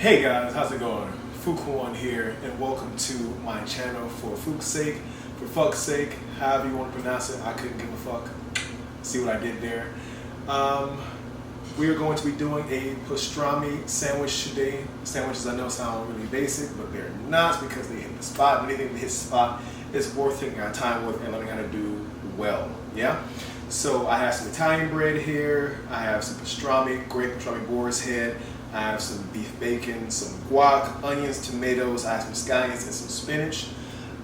Hey guys, how's it going? Fuqs here, and welcome to my channel for Fuqs' sake, for fuck's sake, however you want to pronounce it. I couldn't give a fuck. See what I did there. We are going to be doing a pastrami sandwich today. Sandwiches I know sound really basic, but they're not because they hit the spot. Anything that hits the spot is worth taking our time with and learning how to do well. Yeah? So I have some Italian bread here. I have some pastrami, great pastrami boar's head. I have some beef bacon, some guac, onions, tomatoes, I have some scallions and some spinach.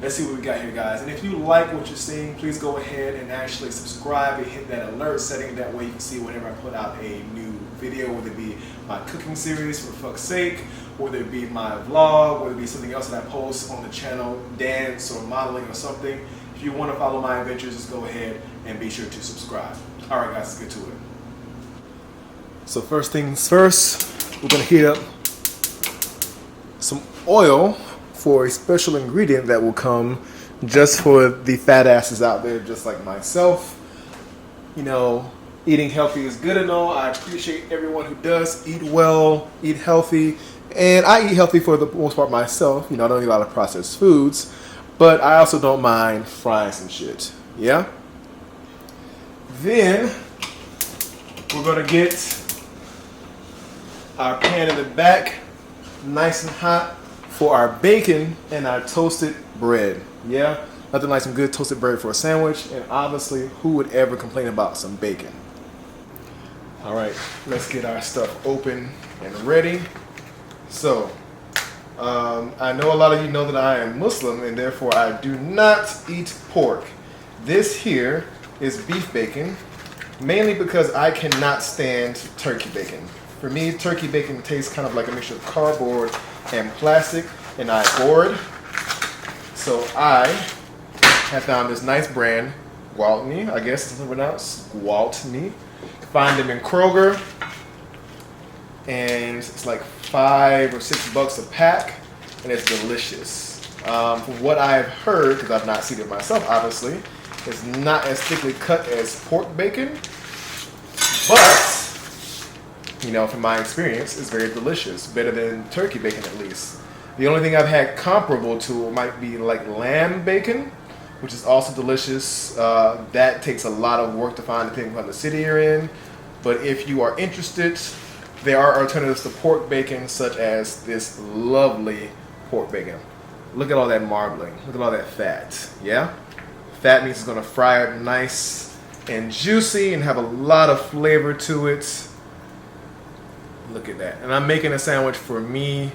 Let's see what we got here, guys. And if you like what you're seeing, please go ahead and actually subscribe and hit that alert setting. That way you can see whenever I put out a new video, whether it be my cooking series for fuck's sake, whether it be my vlog, whether it be something else that I post on the channel, dance or modeling or something. If you want to follow my adventures, just go ahead and be sure to subscribe. All right, guys, let's get to it. So first things first, we're going to heat up some oil for a special ingredient that will come just for the fat asses out there just like myself. You know, eating healthy is good and all. I appreciate everyone who does eat well, eat healthy, and I eat healthy for the most part myself. You know, I don't eat a lot of processed foods, but I also don't mind frying some shit. Yeah? Then we're going to get our pan in the back nice and hot for our bacon and our toasted bread. Yeah, nothing like some good toasted bread for a sandwich, and obviously who would ever complain about some bacon? All right, let's get our stuff open and ready. So I know a lot of you know that I am Muslim and therefore I do not eat pork. This here is beef bacon, mainly because I cannot stand turkey bacon. For me, turkey bacon tastes kind of like a mixture of cardboard and plastic, and I bored. So I have found this nice brand, Gwaltney, I guess it's pronounced Gwaltney. Find them in Kroger, and it's like $5 or $6 a pack, and it's delicious. From what I've heard, because I've not seen it myself, obviously, it's not as thickly cut as pork bacon, but you know, from my experience, it's very delicious. Better than turkey bacon, at least. The only thing I've had comparable to might be like lamb bacon, which is also delicious. That takes a lot of work to find depending on the city you're in. But if you are interested, there are alternatives to pork bacon, such as this lovely pork bacon. Look at all that marbling. Look at all that fat. Yeah? Fat means it's going to fry it nice and juicy and have a lot of flavor to it. Look at that. And I'm making a sandwich for me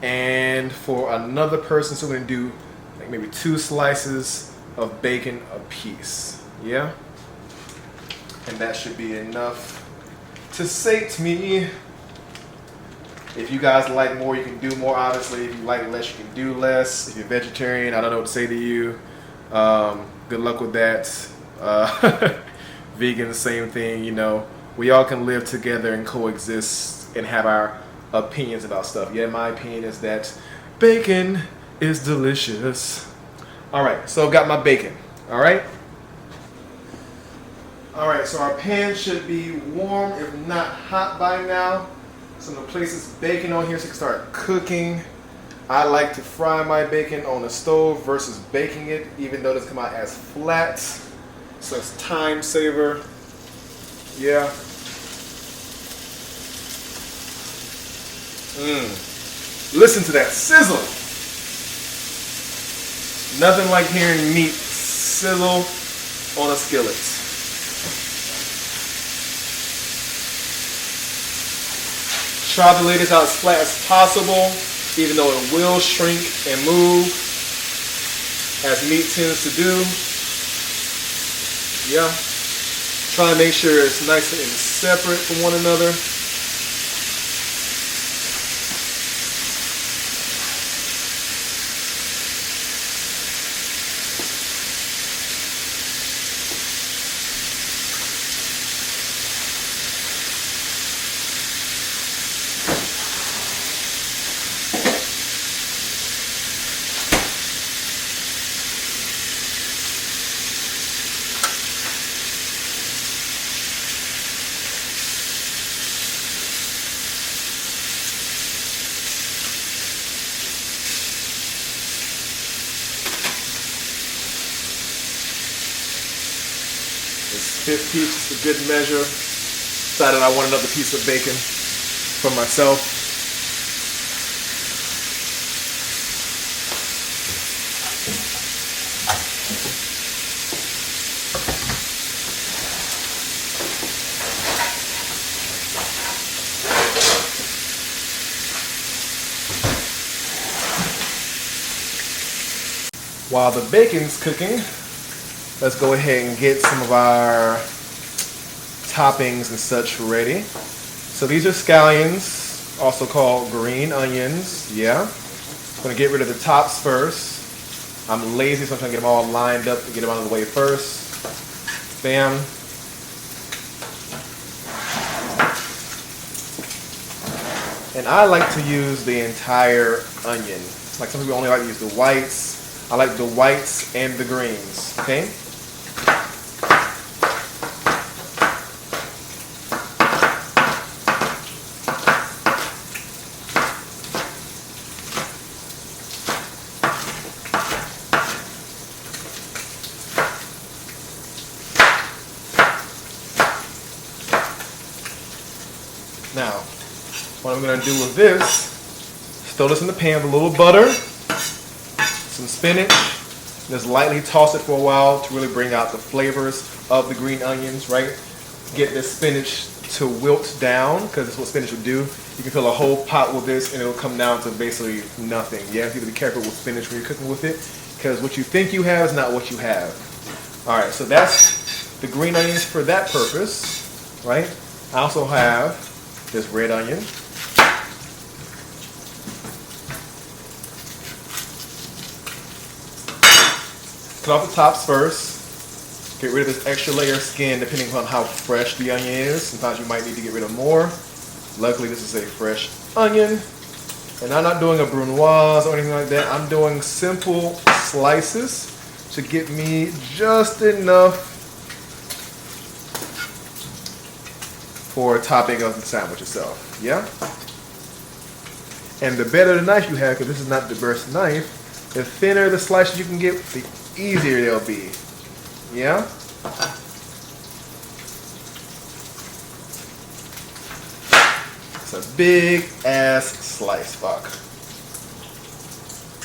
and for another person, so we're going to do like maybe 2 slices of bacon a piece. Yeah? And that should be enough to sate me. If you guys like more, you can do more, obviously. If you like less, you can do less. If you're vegetarian, I don't know what to say to you. Good luck with that. Vegan, same thing, you know. We all can live together and coexist and have our opinions about stuff. Yeah, my opinion is that bacon is delicious. All right, so I've got my bacon. All right. All right, so our pan should be warm, if not hot by now. So I'm gonna place this bacon on here so it can start cooking. I like to fry my bacon on the stove versus baking it, even though it doesn't come out as flat. So it's time saver. Yeah. Listen to that sizzle. Nothing like hearing meat sizzle on a skillet. Try to lay this out as flat as possible, even though it will shrink and move, as meat tends to do. Yeah. Try to make sure it's nice and separate from one another. It's 50, just a good measure. Decided I want another piece of bacon for myself. While the bacon's cooking, let's go ahead and get some of our toppings and such ready. So these are scallions, also called green onions. Yeah. I'm gonna get rid of the tops first. I'm lazy, so I'm trying to get them all lined up and get them out of the way first. Bam. And I like to use the entire onion. Like some people only like to use the whites. I like the whites and the greens, okay? Now, what I'm gonna do with this, throw this in the pan with a little butter, some spinach, just lightly toss it for a while to really bring out the flavors of the green onions, right? Get this spinach to wilt down, because that's what spinach will do. You can fill a whole pot with this and it'll come down to basically nothing. You have to be careful with spinach when you're cooking with it, because what you think you have is not what you have. All right, so that's the green onions for that purpose, right? I also have this red onion. Cut off the tops first. Get rid of this extra layer of skin depending on how fresh the onion is. Sometimes you might need to get rid of more. Luckily this is a fresh onion. And I'm not doing a brunoise or anything like that. I'm doing simple slices to get me just enough for a topping of the sandwich itself. Yeah? And the better the knife you have, because this is not the burst knife, the thinner the slices you can get, the easier they'll be. Yeah? It's a big ass slice, fuck.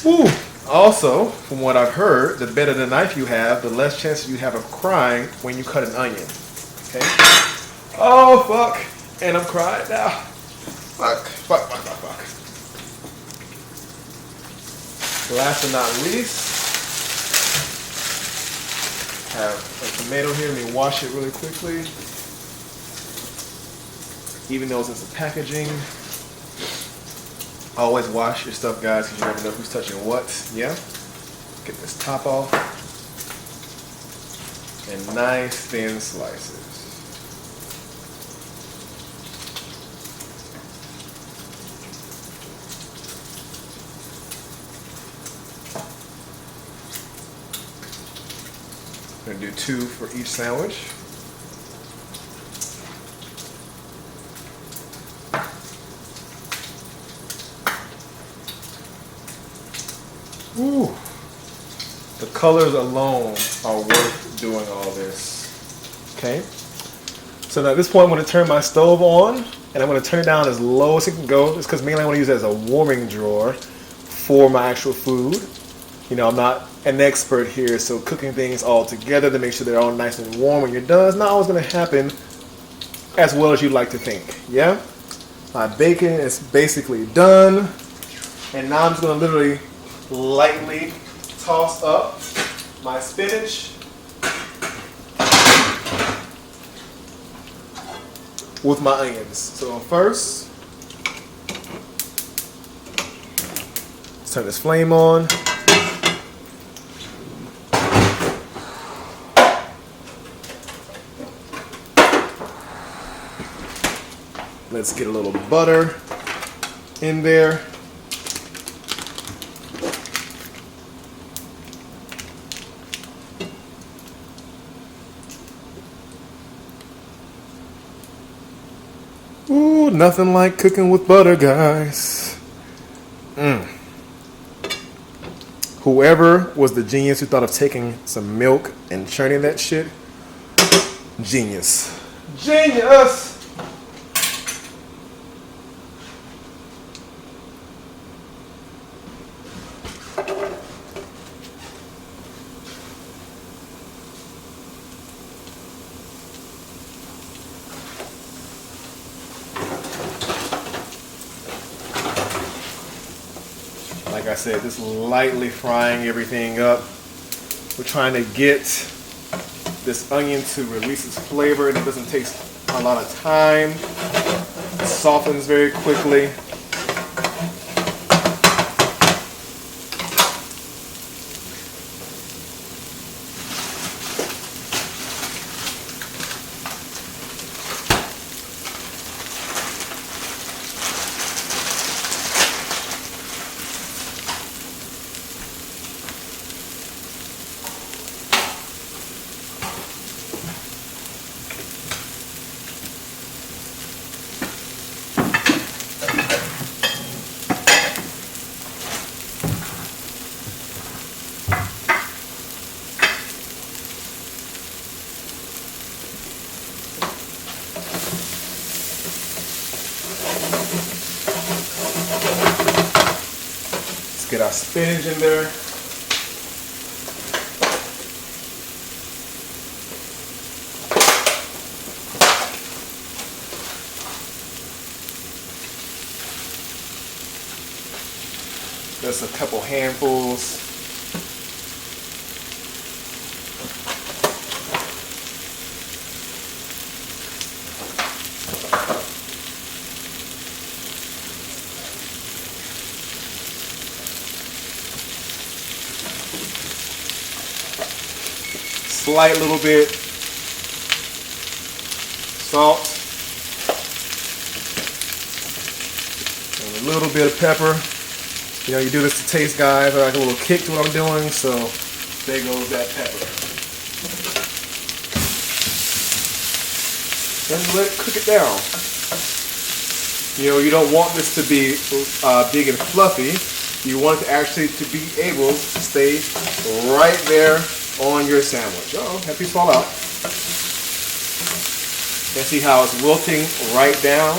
Woo! Also, from what I've heard, the better the knife you have, the less chances you have of crying when you cut an onion. Okay? Oh fuck! And I'm crying now. Fuck. Last but not least, have a tomato here. Let me wash it really quickly. Even though it's in some packaging. Always wash your stuff, guys, because you never know who's touching what. Yeah? Get this top off. And nice thin slices. I'm going to do 2 for each sandwich. Ooh. The colors alone are worth doing all this. Okay? So now at this point I'm going to turn my stove on and I'm going to turn it down as low as it can go, just because mainly I want to use it as a warming drawer for my actual food. You know, I'm not an expert here, so cooking things all together to make sure they're all nice and warm when you're done is not always going to happen as well as you'd like to think. Yeah? My bacon is basically done. And now I'm just going to literally lightly toss up my spinach with my onions. So first, let's turn this flame on. Let's get a little butter in there. Ooh, nothing like cooking with butter, guys. Whoever was the genius who thought of taking some milk and churning that shit, Genius. Genius! Like I said, just lightly frying everything up. We're trying to get this onion to release its flavor, and it doesn't take a lot of time. It softens very quickly. Get our spinach in there. Just a couple handfuls. Slight little bit salt and a little bit of pepper. You know, you do this to taste, guys. I like a little kick to what I'm doing, so there goes that pepper. Then let it cook it down. You know, you don't want this to be big and fluffy. You want it to actually to be able to stay right there on your sandwich. Oh, that piece fall out. And see how it's wilting right down.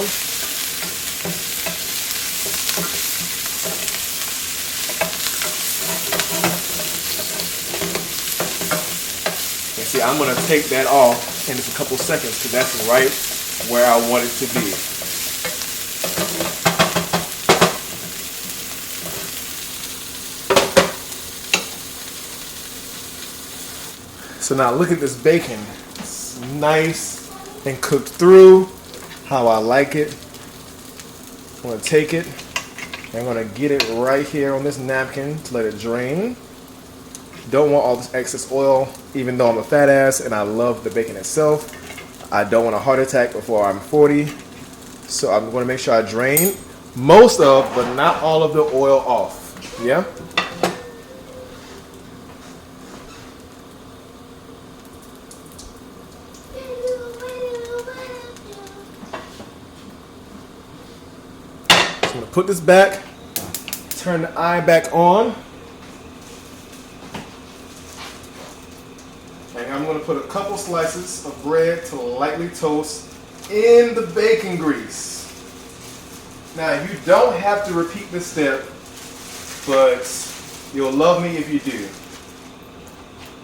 And see, I'm going to take that off in just a couple seconds because that's right where I want it to be. So now look at this bacon. It's nice and cooked through how I like it. I'm going to take it and I'm going to get it right here on this napkin to let it drain. Don't want all this excess oil, even though I'm a fat ass and I love the bacon itself. I don't want a heart attack before I'm 40. So I'm going to make sure I drain most of, but not all of the oil off. Yeah? I'm going to put this back, turn the eye back on, and I'm going to put a couple slices of bread to lightly toast in the bacon grease. Now you don't have to repeat this step, but you'll love me if you do.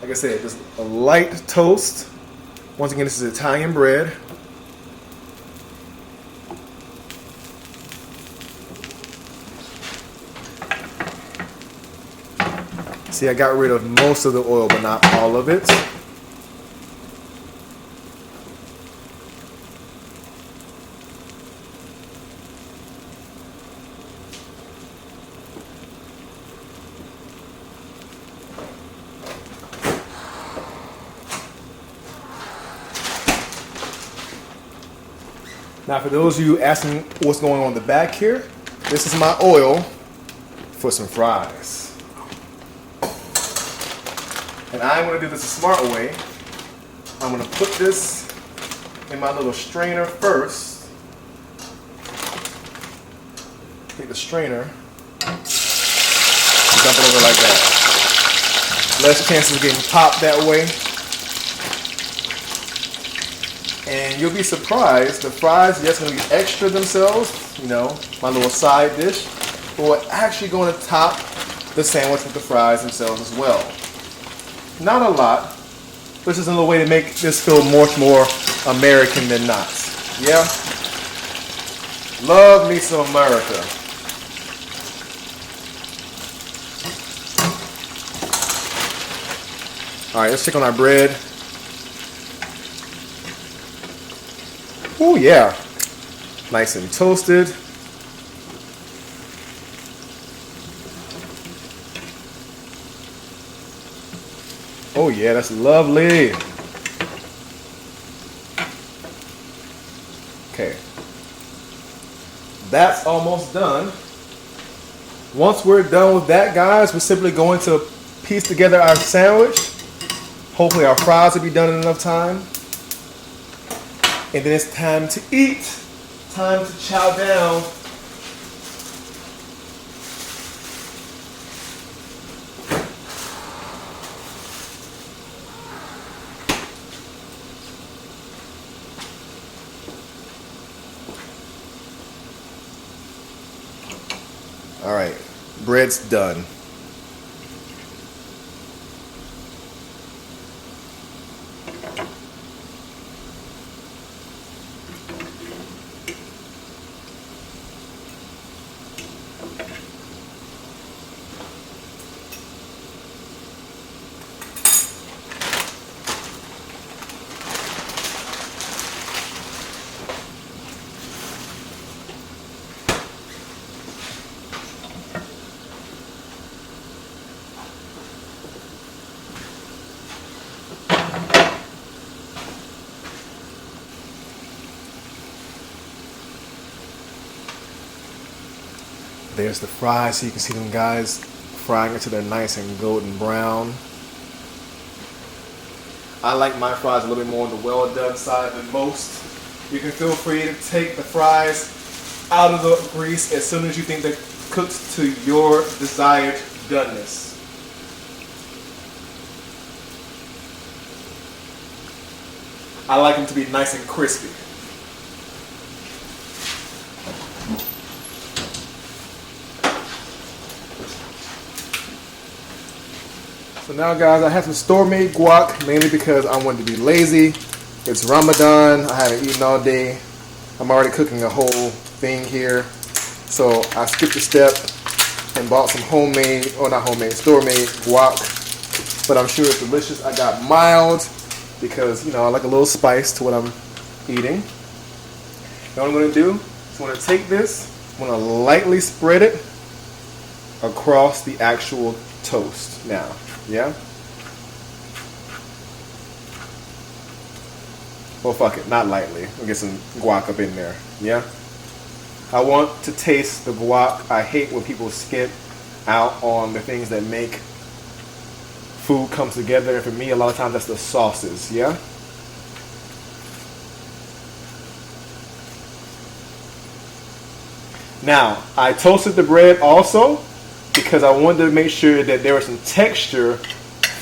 Like I said, just a light toast. Once again, this is Italian bread. See, I got rid of most of the oil, but not all of it. Now, for those of you asking what's going on in the back here, this is my oil for some fries. And I'm going to do this a smart way. I'm going to put this in my little strainer first. Take the strainer, dump it over like that. Less chances of getting popped that way. And you'll be surprised, the fries, yes, going to be extra themselves, you know, my little side dish, but we're actually going to top the sandwich with the fries themselves as well. Not a lot, but just a little way to make this feel much more American than not. Yeah? Love me some America. Alright, let's check on our bread. Oh yeah, nice and toasted. Oh yeah, that's lovely. Okay, that's almost done. Once we're done with that, guys, we're simply going to piece together our sandwich. Hopefully our fries will be done in enough time. And then it's time to eat. Time to chow down. All right, bread's done. There's the fries, so you can see them guys frying until they're nice and golden brown. I like my fries a little bit more on the well done side than most. You can feel free to take the fries out of the grease as soon as you think they're cooked to your desired doneness. I like them to be nice and crispy. So now guys, I have some store-made guac, mainly because I wanted to be lazy. It's Ramadan, I haven't eaten all day. I'm already cooking a whole thing here. So I skipped a step and bought some homemade, or not homemade, store-made guac. But I'm sure it's delicious. I got mild because, you know, I like a little spice to what I'm eating. And what I'm gonna do is I'm gonna take this, I'm gonna lightly spread it across the actual toast now. Yeah? Well, fuck it, not lightly. We'll get some guac up in there. Yeah? I want to taste the guac. I hate when people skip out on the things that make food come together. And for me, a lot of times that's the sauces. Yeah? Now, I toasted the bread also because I wanted to make sure that there was some texture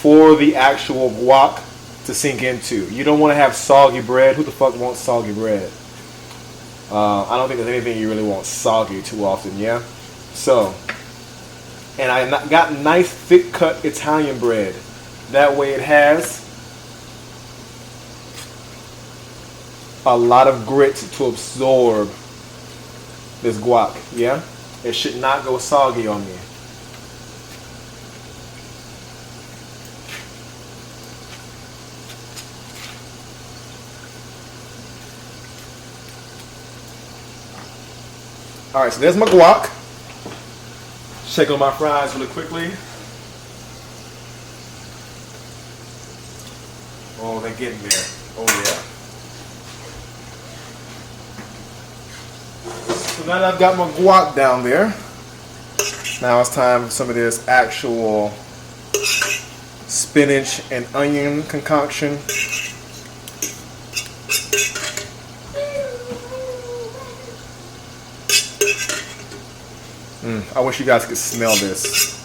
for the actual guac to sink into. You don't want to have soggy bread. Who the fuck wants soggy bread? I don't think there's anything you really want soggy too often, yeah? So, and I got nice thick cut Italian bread. That way it has a lot of grit to absorb this guac, yeah? It should not go soggy on me. Alright, so there's my guac. Shake on my fries really quickly. Oh, they're getting there. Oh yeah. So now that I've got my guac down there, now it's time for some of this actual spinach and onion concoction. I wish you guys could smell this.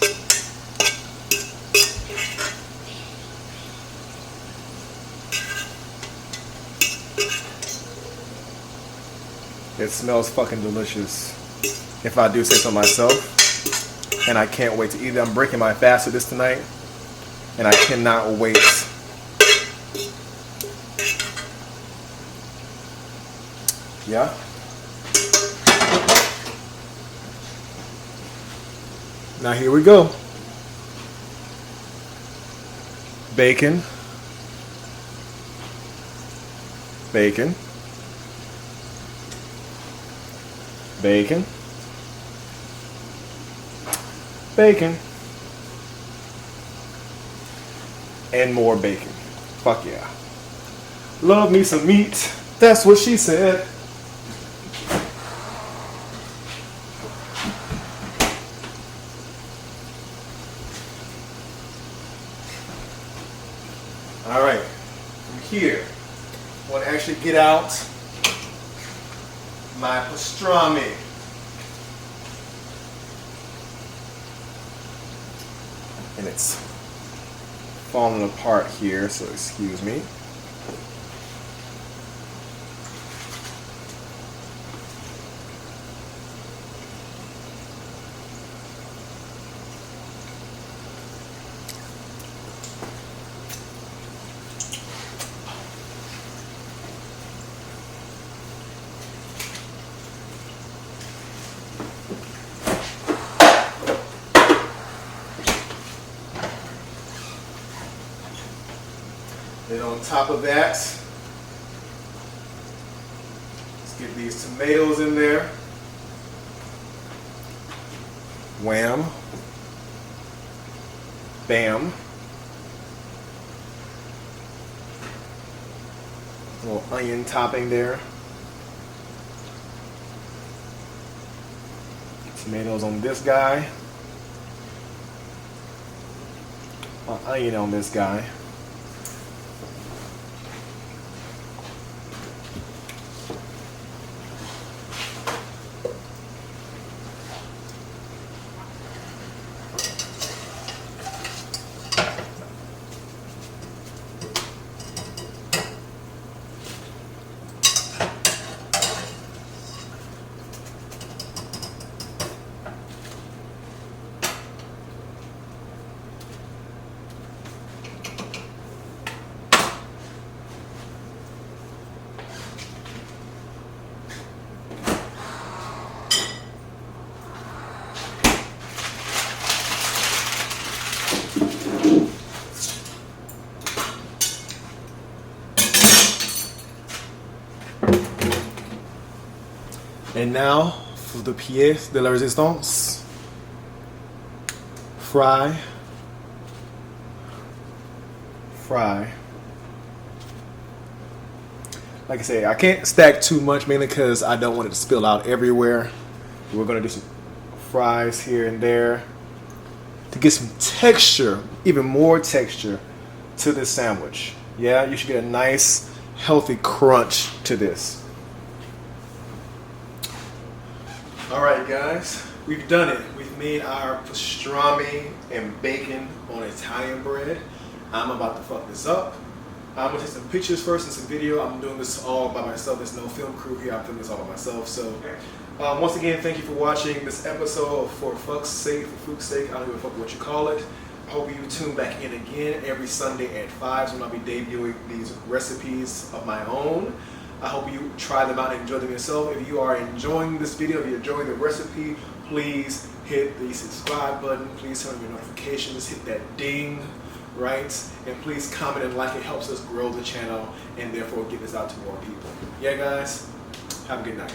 It smells fucking delicious, if I do say so myself. And I can't wait to eat it. I'm breaking my fast with this tonight, and I cannot wait. Yeah. Now here we go. Bacon. Bacon. Bacon. Bacon. And more bacon. Fuck yeah. Love me some meat. That's what she said. Alright. From here, I want to actually get out my pastrami. And it's falling apart here, so excuse me. Then on top of that, let's get these tomatoes in there. Wham. Bam. A little onion topping there. Tomatoes on this guy. Onion on this guy. And now for the pièce de la résistance. Fry. Like I say, I can't stack too much, mainly because I don't want it to spill out everywhere. We're gonna do some fries here and there to get some texture, even more texture to this sandwich. Yeah, you should get a nice, healthy crunch to this. Alright guys, we've done it. We've made our pastrami and bacon on Italian bread. I'm about to fuck this up. I'm gonna take some pictures first and some video. I'm doing this all by myself. There's no film crew here. I'm filming this all by myself. So once again, thank you for watching this episode for Fuqs' sake, for Fuqs' sake. I don't give a fuck what you call it. I hope you tune back in again every Sunday at 5 when I'll be debuting these recipes of my own. I hope you try them out and enjoy them yourself. If you are enjoying this video, if you're enjoying the recipe, please hit the subscribe button. Please turn on your notifications, hit that ding, right? And please comment and like. It helps us grow the channel and therefore get this out to more people. Yeah, guys, have a good night.